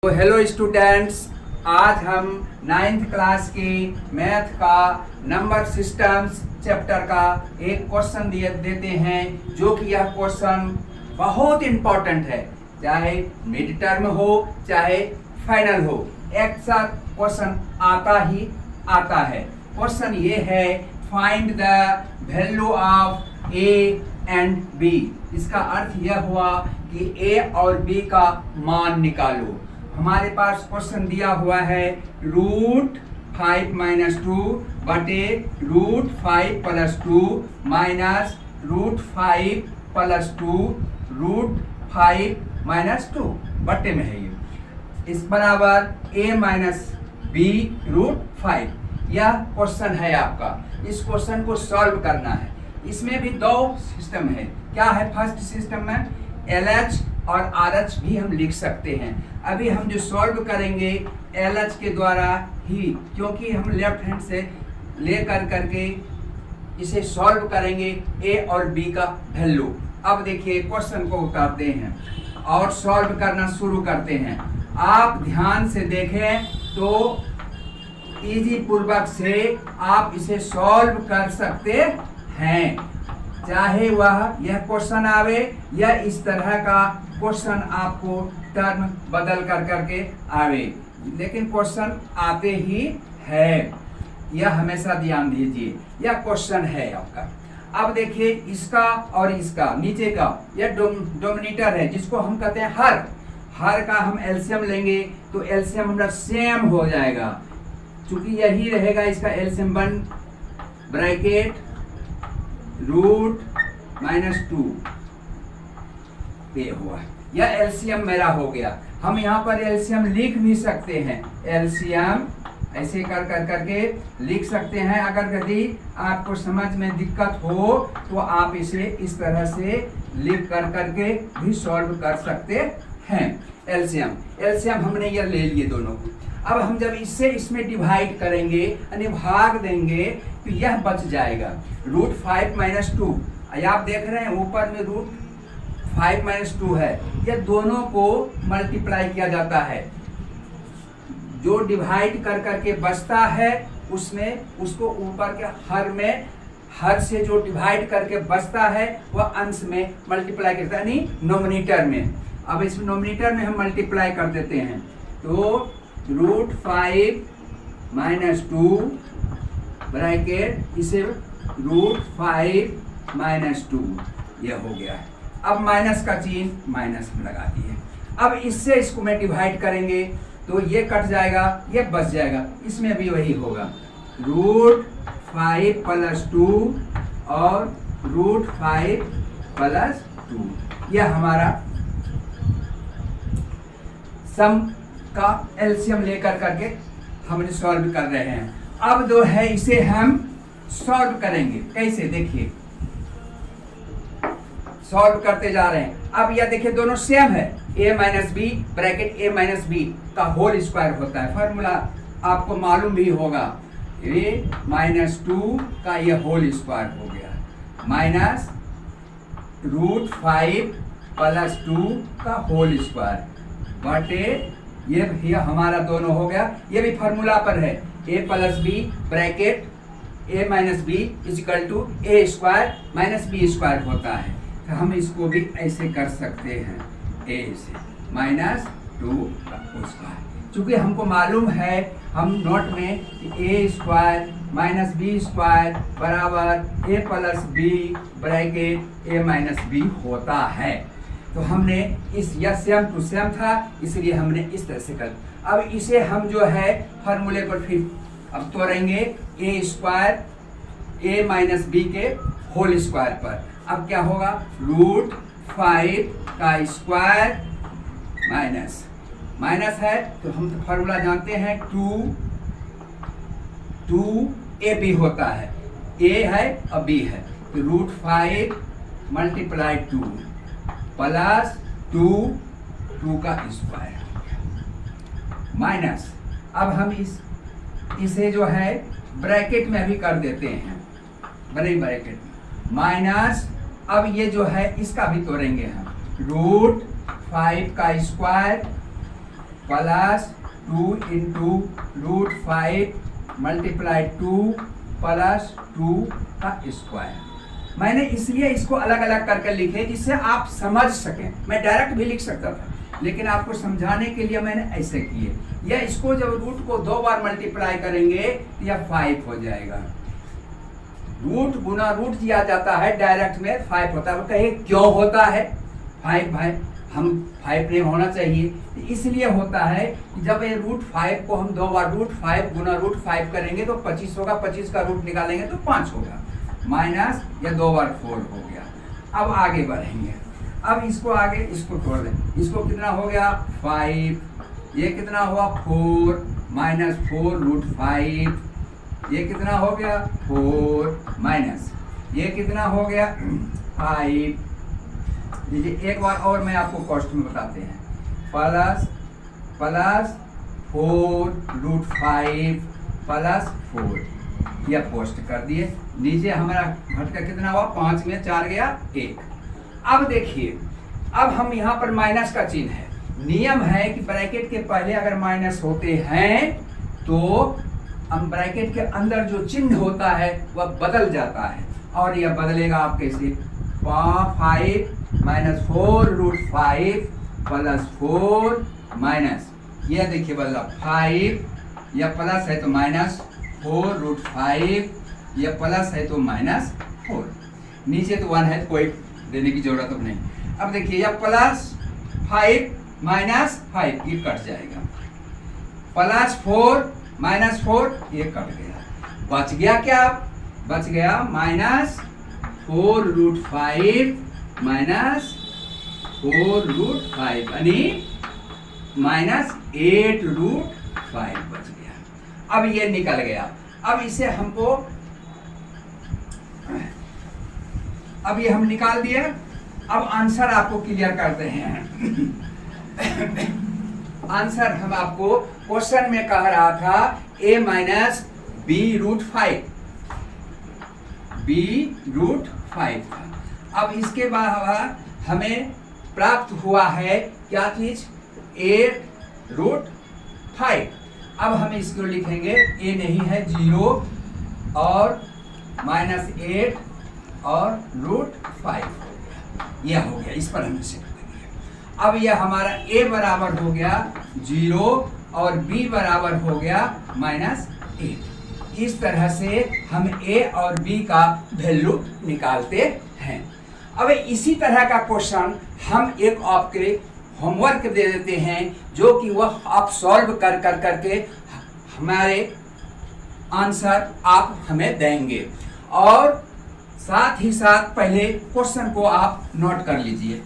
तो hello students, आज हम नाइन्थ क्लास की मैथ का नंबर सिस्टम्स चैप्टर का एक क्वेश्चन देते हैं, जो कि यह क्वेश्चन बहुत इम्पोर्टेंट है। चाहे मिड टर्म हो चाहे फाइनल हो, एक साथ क्वेश्चन आता ही आता है। क्वेश्चन ये है, find the value of A and B. इसका अर्थ यह हुआ कि ए और बी का मान निकालो। हमारे पास क्वेश्चन दिया हुआ है √5 - 2 बटे √5 + 2 माइनस √5 + 2 √5 - 2 बटे में है। ये इस बराबर a - b √5। यह क्वेश्चन है आपका। इस क्वेश्चन को सॉल्व करना है। इसमें भी दो सिस्टम है। क्या है? फर्स्ट सिस्टम में LH और RH भी हम लिख सकते हैं। अभी हम जो सॉल्व करेंगे LH के द्वारा ही, क्योंकि हम लेफ्ट हैंड से ले करके इसे सॉल्व करेंगे A और B का वैल्यू। अब देखिए क्वेश्चन को उतारते हैं और सॉल्व करना शुरू करते हैं। आप ध्यान से देखें तो इजी पूर्वक से आप इसे सॉल्व कर सकते हैं, चाहे वह यह क्वेश्चन आवे या इस तरह का क्वेश्चन आपको टर्म बदल करके आवे, लेकिन क्वेश्चन आते ही है। यह हमेशा ध्यान दीजिए, यह क्वेश्चन है आपका। अब देखिए इसका और इसका नीचे का यह डोमिनेटर है, जिसको हम कहते हैं हर का हम एलसीएम लेंगे तो एलसीएम हमारा सेम हो जाएगा। चूंकि यही रहेगा इसका एलसीएम 1 ब्रैकेट √-2 ये हुआ। यह एलसीएम मेरा हो गया। हम यहाँ पर एलसीएम लिख भी सकते हैं। एलसीएम ऐसे करके लिख सकते हैं। अगर यदि आपको समझ में दिक्कत हो तो आप इसे इस तरह से लिख करके भी सॉल्व कर सकते हैं। एलसीएम हमने यह ले लिए दोनों को। अब हम जब इससे इसमें डिवाइड करेंगे यानी भाग देंगे तो यह बच जाएगा √5 - 2। आप देख रहे हैं ऊपर में √5 - 2 है। ये दोनों को मल्टीप्लाई किया जाता है। जो डिवाइड करके बचता है उसमें उसको ऊपर के हर से जो डिवाइड करके बचता है वह अंश में मल्टीप्लाई करता है, यानी नोमिनेटर में। अब इस नोमिनेटर में हम मल्टीप्लाई कर देते हैं तो √5 - 2 ब्रैकेट इसे √5 - 2 यह हो गया है। अब माइनस का चिन्ह माइनस में लगा दिए। अब इससे इसको में डिवाइड करेंगे तो ये कट जाएगा, ये बच जाएगा। इसमें भी वही होगा √5 + 2 और √5 + 2। यह हमारा सम का एलसीएम लेकर करके हम सॉल्व कर रहे हैं। अब जो है इसे हम सॉल्व करेंगे। कैसे? देखिए सॉल्व करते जा रहे हैं। अब यह देखिए दोनों सेम है। a - b bracket a - b का होल स्क्वायर होता है। फार्मूला आपको मालूम भी होगा। a - 2 का यह होल स्क्वायर हो गया माइनस √5 + 2 का होल स्क्वायर बटे ये हमारा दोनों हो गया। ये भी फार्मूला पर है। a + b bracket a - b = a² - b² होता है। तो हम इसको भी ऐसे कर सकते हैं, a से -2 का। चूंकि हमको मालूम है, हम नोट में a² - b² बराबर a + b bracket a - b होता है। तो हमने यह सेम टू सेम था, इसलिए हमने इस तरह से कर। अब इसे हम जो है फार्मूले पर फिर अब तोड़ेंगे a² a - b के होल स्क्वायर पर। अब क्या होगा? √5 का स्क्वायर माइनस है तो हम तो फार्मूला जानते हैं 2ab होता है। a है और b है तो √5 × 2 प्लस 2 का स्क्वायर माइनस। अब हम इसे जो है ब्रैकेट में भी कर देते हैं, बड़े ब्रैकेट में माइनस। अब ये जो है इसका भी तोड़ेंगे हम √5 का square plus 2 into root 5 multiply 2 plus 2 का स्क्वायर। मैंने इसलिए इसको अलग अलग करके लिखे जिससे आप समझ सकें। मैं डायरेक्ट भी लिख सकता था लेकिन आपको समझाने के लिए मैंने ऐसे किए। या इसको जब रूट को 2 बार मल्टीप्लाई करेंगे तो यह 5 हो जाएगा। रूट गुना रूट किया जाता है, डायरेक्ट में 5 होता है। कहे क्यों होता है 5 भाई? हम 5 नहीं होना चाहिए, इसलिए होता है कि जब ये रूट 5 को हम 2 बार रूट 5 गुना रूट 5 करेंगे तो 25 होगा। 25 का रूट निकालेंगे तो 5 होगा, माइनस या 2 बार 4 हो गया। अब आगे बढ़ेंगे। अब इसको आगे इसको छोड़ दें। इसको कितना हो गया 5, ये कितना हुआ 4 माइनस 4 रूट 5, ये कितना हो गया 4 माइनस ये कितना हो गया 5। देखिए एक बार और मैं आपको कॉस्ट में बताते हैं। प्लस 4 रूट 5 प्लस 4 यह पोस्ट कर दिए। नीचे हमारा घटका कितना हुआ 5 में 4 गया 1। अब देखिए, अब हम यहाँ पर माइनस का चिन्ह है। नियम है कि ब्रैकेट के पहले अगर माइनस होते हैं तो हम ब्रैकेट के अंदर जो चिन्ह होता है वह बदल जाता है। और यह बदलेगा आप कैसे 5 माइनस 4 रूट 5 प्लस 4 माइनस यह देखिए बदला 5, यह प्लस है तो माइनस 4 रूट 5, यह प्लस है तो माइनस 4। नीचे तो 1 है तो कोई देने की जरूरत नहीं। अब देखिए यह प्लस 5 माइनस 5 ये कट जाएगा, प्लस 4 माइनस 4 ये कट गया। बच गया क्या? बच गया माइनस 4 रूट 5 माइनस 4 रूट 5 यानी माइनस 8 रूट 5 बच गया। अब ये निकल गया। अब इसे हमको अब ये हम निकाल दिए। अब आंसर आपको क्लियर करते हैं। आंसर हम आपको क्वेश्चन में कह रहा था a माइनस बी रूट 5 था। अब इसके बाद हमें प्राप्त हुआ है क्या चीज 8 रूट 5। अब हम इसको लिखेंगे a नहीं है 0 और माइनस 8 और रूट 5 हो गया। यह हो गया, इस पर हम इसे करेंगे। अब यह हमारा a बराबर हो गया 0 और b बराबर हो गया माइनस 8। इस तरह से हम a और b का वैल्यू निकालते हैं। अब इसी तरह का क्वेश्चन हम एक आपके होमवर्क दे देते हैं जो कि वह आप सॉल्व कर करके हमारे आंसर आप हमें देंगे। और साथ ही साथ पहले क्वेश्चन को आप नोट कर लीजिए।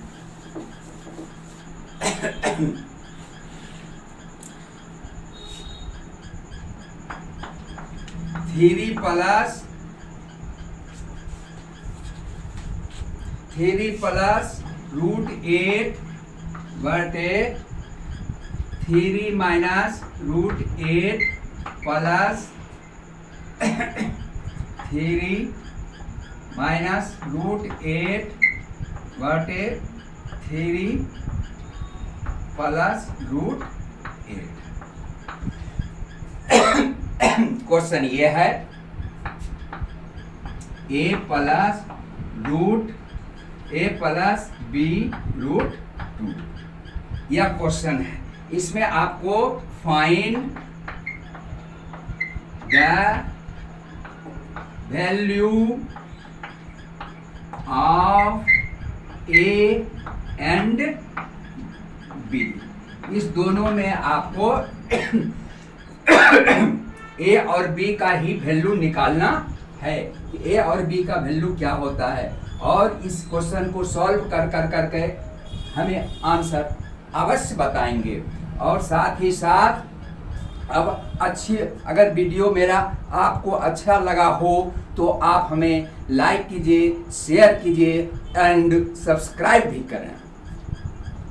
3 प्लस रूट 8 बटे 3 minus root 8 plus 3 minus root 8 बटे 3 प्लस रूट 8। क्वेश्चन ये है a प्लस बी रूट 2 यह क्वेश्चन है। इसमें आपको find the value of a and b, इस दोनों में आपको a और b का ही वैल्यू निकालना है कि a और b का वैल्यू क्या होता है। और इस क्वेश्चन को सॉल्व कर करके हमें आंसर अवश्य बताएंगे। और साथ ही साथ अब अच्छी अगर वीडियो मेरा आपको अच्छा लगा हो तो आप हमें लाइक कीजिए, शेयर कीजिए एंड सब्सक्राइब भी करें।